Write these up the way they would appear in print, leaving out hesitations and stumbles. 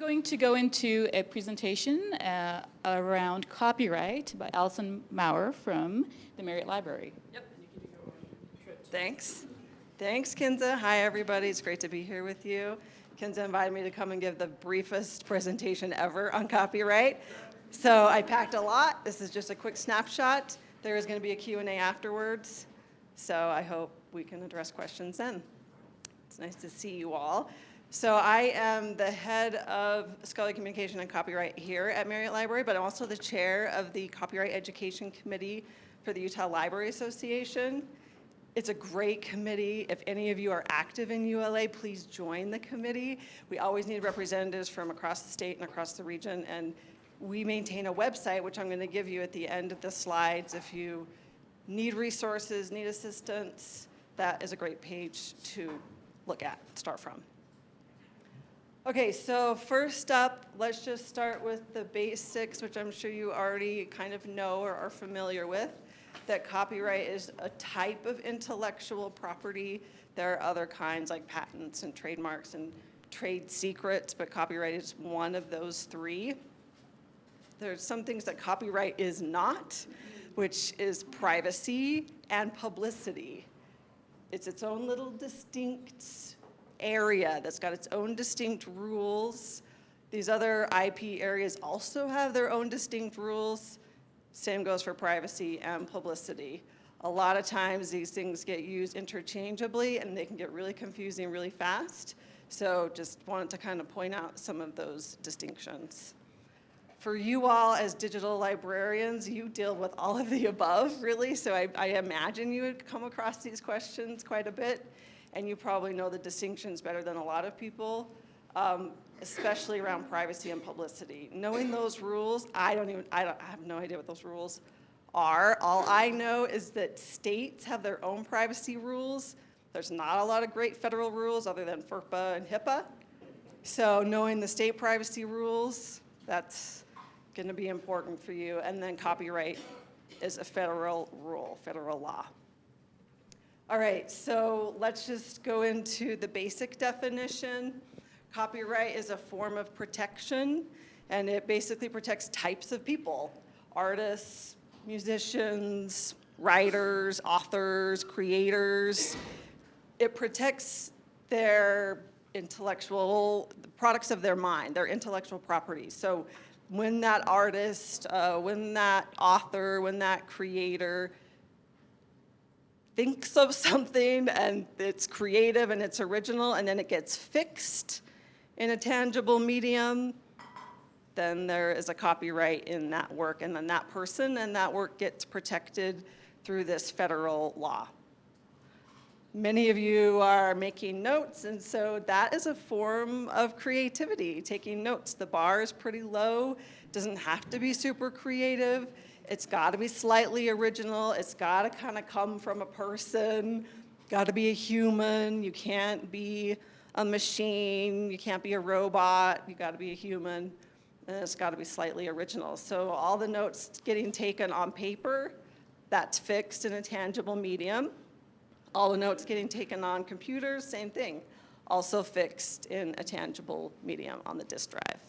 going to go into a presentation around copyright by Allyson Mower from the Marriott Library. Yep. Thanks. Thanks, Kinza. Hi, everybody. It's great to be here with you. Kinza invited me to come and give the briefest presentation ever on copyright. So I packed a lot. This is just a quick snapshot. There is going to be a Q&A afterwards. So I hope we can address questions then. It's nice to see you all. So I am the head of scholarly communication and copyright here at Marriott Library, but I'm also the chair of the Copyright Education Committee for the Utah Library Association. It's a great committee. If any of you are active in ULA, please join the committee. We always need representatives from across the state and across the region, and we maintain a website, which I'm going to give you at the end of the slides. If you need resources, need assistance, that is a great page to look at, start from. Okay, so first up, let's just start with the basics, which I'm sure you already kind of know or are familiar with, that copyright is a type of intellectual property. There are other kinds like patents and trademarks and trade secrets, but copyright is one of those three. There's some things that copyright is not, which is privacy and publicity. It's its own little distinct area that's got its own distinct rules. These other IP areas also have their own distinct rules. Same goes for privacy and publicity. A lot of times these things get used interchangeably and they can get really confusing really fast. So just wanted to kind of point out some of those distinctions. For you all as digital librarians, you deal with all of the above, really. So I imagine you would come across these questions quite a bit. And you probably know the distinctions better than a lot of people, especially around privacy and publicity. Knowing those rules, I have no idea what those rules are. All I know is that states have their own privacy rules. There's not a lot of great federal rules other than FERPA and HIPAA. So knowing the state privacy rules, that's going to be important for you. And then copyright is a federal rule, federal law. All right, so let's just go into the basic definition. Copyright is a form of protection, and it basically protects types of people: artists, musicians, writers, authors, creators. It protects their products of their mind, their intellectual property. So when that artist, when that author, when that creator thinks of something and it's creative and it's original and then it gets fixed in a tangible medium, then there is a copyright in that work, and then that person and that work gets protected through this federal law. Many of you are making notes, and so that is a form of creativity, taking notes. The bar is pretty low. It doesn't have to be super creative. It's got to be slightly original. It's got to kind of come from a person. Got to be a human. You can't be a machine. You can't be a robot. You got to be a human. And it's got to be slightly original. So all the notes getting taken on paper, that's fixed in a tangible medium. All the notes getting taken on computers, same thing. Also fixed in a tangible medium on the disk drive.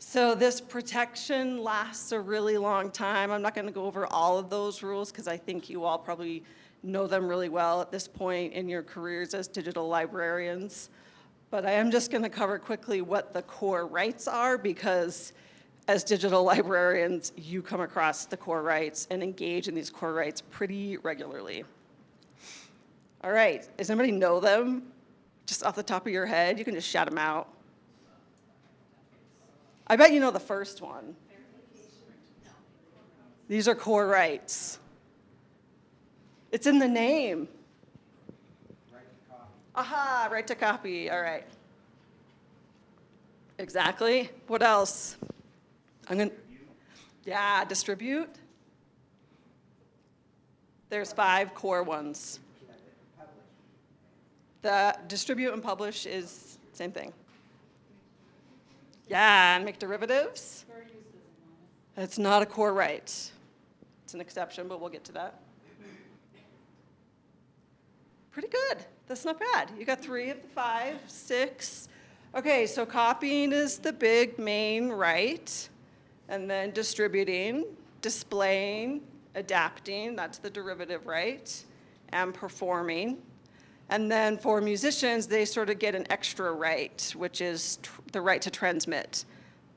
So this protection lasts a really long time. I'm not going to go over all of those rules because I think you all probably know them really well at this point in your careers as digital librarians. But I am just going to cover quickly what the core rights are, because as digital librarians, you come across the core rights and engage in these core rights pretty regularly. All right, does anybody know them? Just off the top of your head, you can just shout them out. I bet you know the first one. These are core rights. It's in the name. Right to copy. Aha, right to copy, all right. Exactly. What else? Yeah, distribute. There's 5 core ones. The distribute and publish is same thing. Yeah, and make derivatives. It's not a core right. It's an exception, but we'll get to that. Pretty good. That's not bad. You got 3 of the 5, 6. Okay, so copying is the big main right, and then distributing, displaying, adapting, that's the derivative right, and performing. And then for musicians, they sort of get an extra right, which is the right to transmit,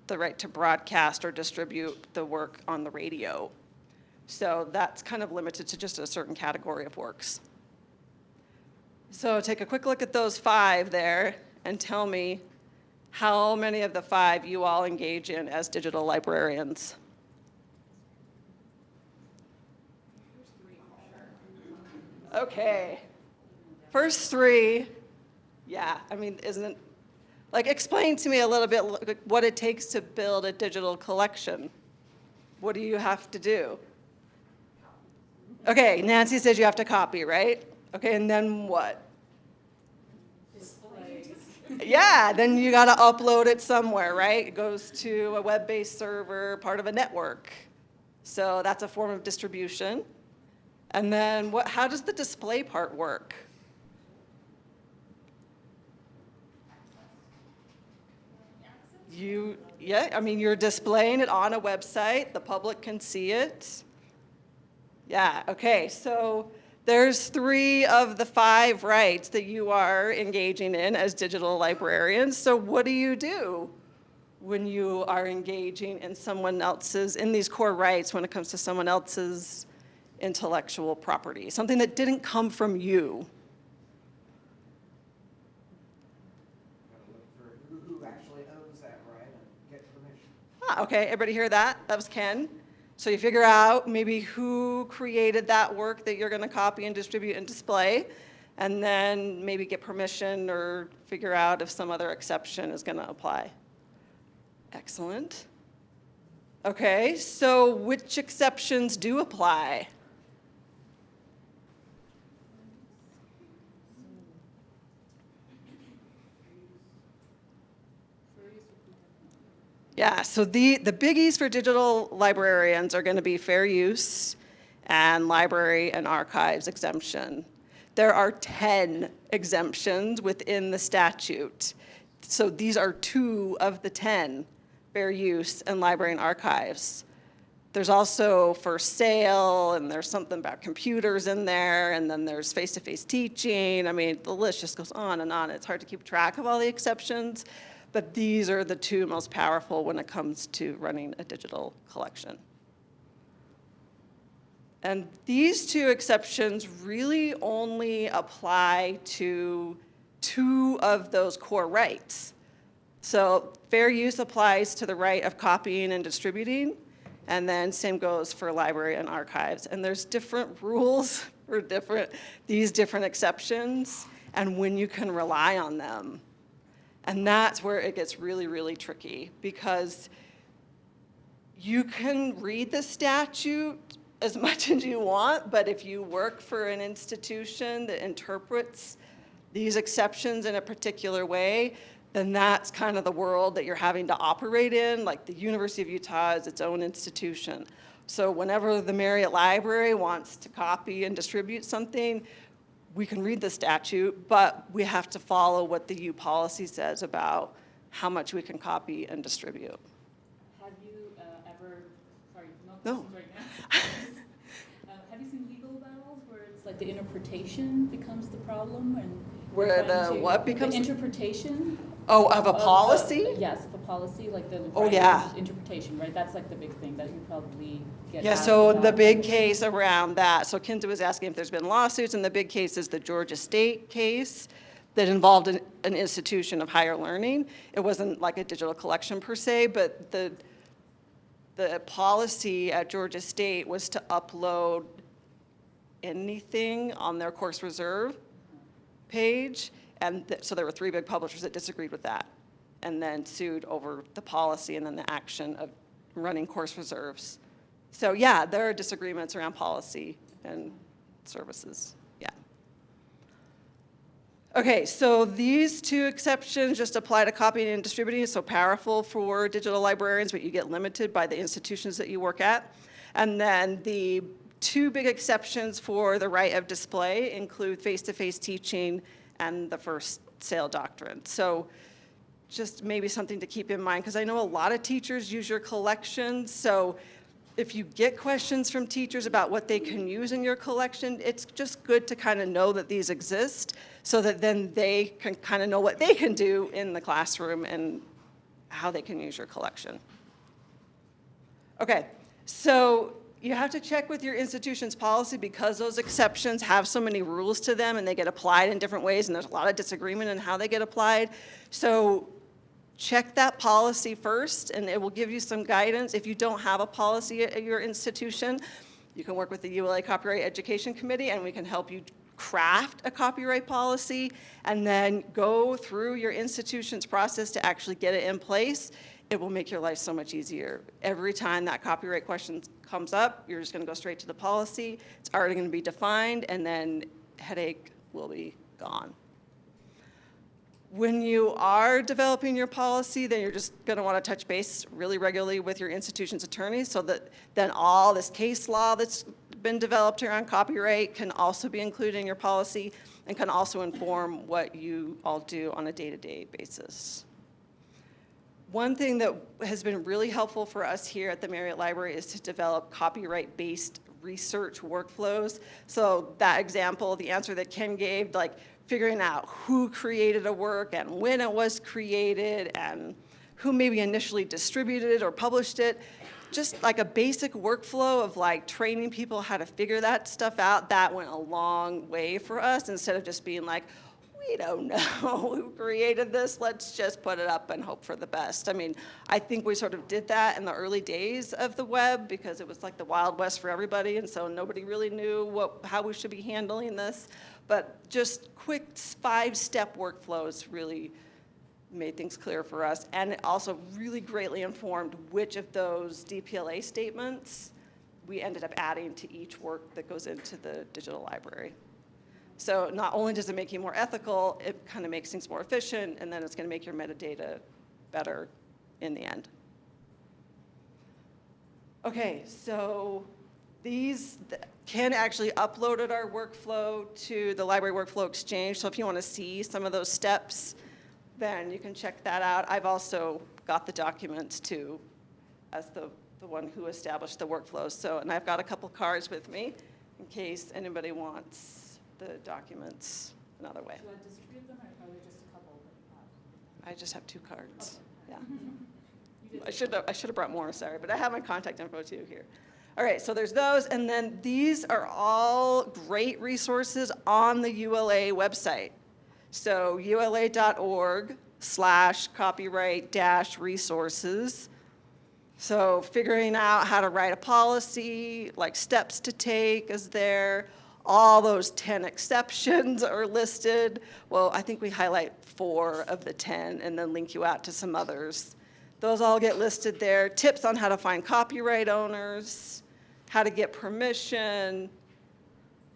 the right to broadcast or distribute the work on the radio. So that's kind of limited to just a certain category of works. So take a quick look at those 5 there and tell me how many of the 5 you all engage in as digital librarians. Okay. First 3, yeah, I mean, isn't it, like, explain to me a little bit what it takes to build a digital collection. What do you have to do? Okay, Nancy says you have to copy, right? Okay, and then what? Yeah, then you got to upload it somewhere, right? It goes to a web-based server, part of a network. So that's a form of distribution. And then how does the display part work? Yeah, I mean, you're displaying it on a website. The public can see it. Yeah, okay, so there's 3 of the 5 rights that you are engaging in as digital librarians. So what do when you are engaging in these core rights when it comes to someone else's intellectual property, something that didn't come from you? Gotta look for who actually owns that right and get permission. Okay, everybody hear that? That was Ken. So you figure out maybe who created that work that you're going to copy and distribute and display, and then maybe get permission or figure out if some other exception is going to apply. Excellent. Okay, so which exceptions do apply? Yeah, so the biggies for digital librarians are going to be fair use and library and archives exemption. There are 10 exemptions within the statute. So these are 2 of the 10, fair use and library and archives. There's also for sale, and there's something about computers in there, and then there's face-to-face teaching. I mean, the list just goes on and on. It's hard to keep track of all the exceptions. But these are the 2 most powerful when it comes to running a digital collection. And these 2 exceptions really only apply to 2 of those core rights. So fair use applies to the right of copying and distributing, and then same goes for library and archives. And there's different rules for these different exceptions and when you can rely on them. And that's where it gets really, really tricky, because you can read the statute as much as you want, but if you work for an institution that interprets these exceptions in a particular way, then that's kind of the world that you're having to operate in. Like the University of Utah is its own institution. So whenever the Marriott Library wants to copy and distribute something, we can read the statute, but we have to follow what the U policy says about how much we can copy and distribute. Have you ever, sorry, No. questions right now. Have you seen legal battles where it's like the interpretation becomes the problem and Where the what becomes? The interpretation? Oh, of a policy? Yes, of a policy, like the Oh, yeah. interpretation, right? That's like the big thing that you probably get Yeah, asked so about. the big case around that, so Kinta was asking if there's been lawsuits, and the big case is the Georgia State case that involved an institution of higher learning. It wasn't like a digital collection per se, but the policy at Georgia State was to upload anything on their course reserve page. And so there were 3 big publishers that disagreed with that and then sued over the policy and then the action of running course reserves. So yeah, there are disagreements around policy and services, yeah. Okay, so these 2 exceptions just apply to copying and distributing. It's so powerful for digital librarians, but you get limited by the institutions that you work at. And then the 2 big exceptions for the right of display include face-to-face teaching and the first sale doctrine. So just maybe something to keep in mind, because I know a lot of teachers use your collection, so if you get questions from teachers about what they can use in your collection, it's just good to kind of know that these exist, so that then they can kind of know what they can do in the classroom and how they can use your collection. Okay, so you have to check with your institution's policy, because those exceptions have so many rules to them and they get applied in different ways, and there's a lot of disagreement in how they get applied. So check that policy first, and it will give you some guidance. If you don't have a policy at your institution, you can work with the ULA Copyright Education Committee, and we can help you craft a copyright policy, and then go through your institution's process to actually get it in place. It will make your life so much easier. Every time that copyright question comes up, you're just going to go straight to the policy. It's already going to be defined, and then headache will be gone. When you are developing your policy, then you're just going to want to touch base really regularly with your institution's attorney, so that then all this case law that's been developed around copyright can also be included in your policy, and can also inform what you all do on a day-to-day basis. One thing that has been really helpful for us here at the Marriott Library is to develop copyright-based research workflows. So that example, the answer that Ken gave, like figuring out who created a work and when it was created and who maybe initially distributed it or published it, just like a basic workflow of like training people how to figure that stuff out, that went a long way for us, instead of just being like, we don't know who created this, let's just put it up and hope for the best. I mean, I think we sort of did that in the early days of the web, because it was like the Wild West for everybody, and so nobody really knew how we should be handling this. But just quick 5-step workflows really made things clear for us, and it also really greatly informed which of those DPLA statements we ended up adding to each work that goes into the digital library. So not only does it make you more ethical, it kind of makes things more efficient, and then it's going to make your metadata better in the end. Okay, so Ken actually uploaded our workflow to the Library Workflow Exchange, so if you want to see some of those steps, then you can check that out. I've also got the documents too, as the one who established the workflows. So, and I've got a couple cards with me in case anybody wants the documents another way. Do I distribute them, or are there just a couple that you have? I just have 2 cards. Okay. Yeah. I should have brought more, sorry, but I have my contact info too here. All right, so there's those, and then these are all great resources on the ULA website. So ula.org/copyright-resources. So figuring out how to write a policy, like steps to take is there. All those 10 exceptions are listed. Well, I think we highlight 4 of the 10 and then link you out to some others. Those all get listed there. Tips on how to find copyright owners, how to get permission,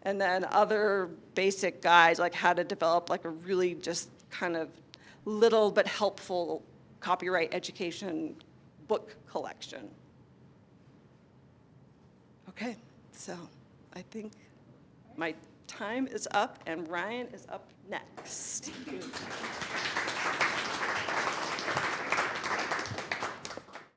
and then other basic guides, like how to develop like a really just kind of little but helpful copyright education book collection. Okay, so I think my time is up, and Ryan is up next.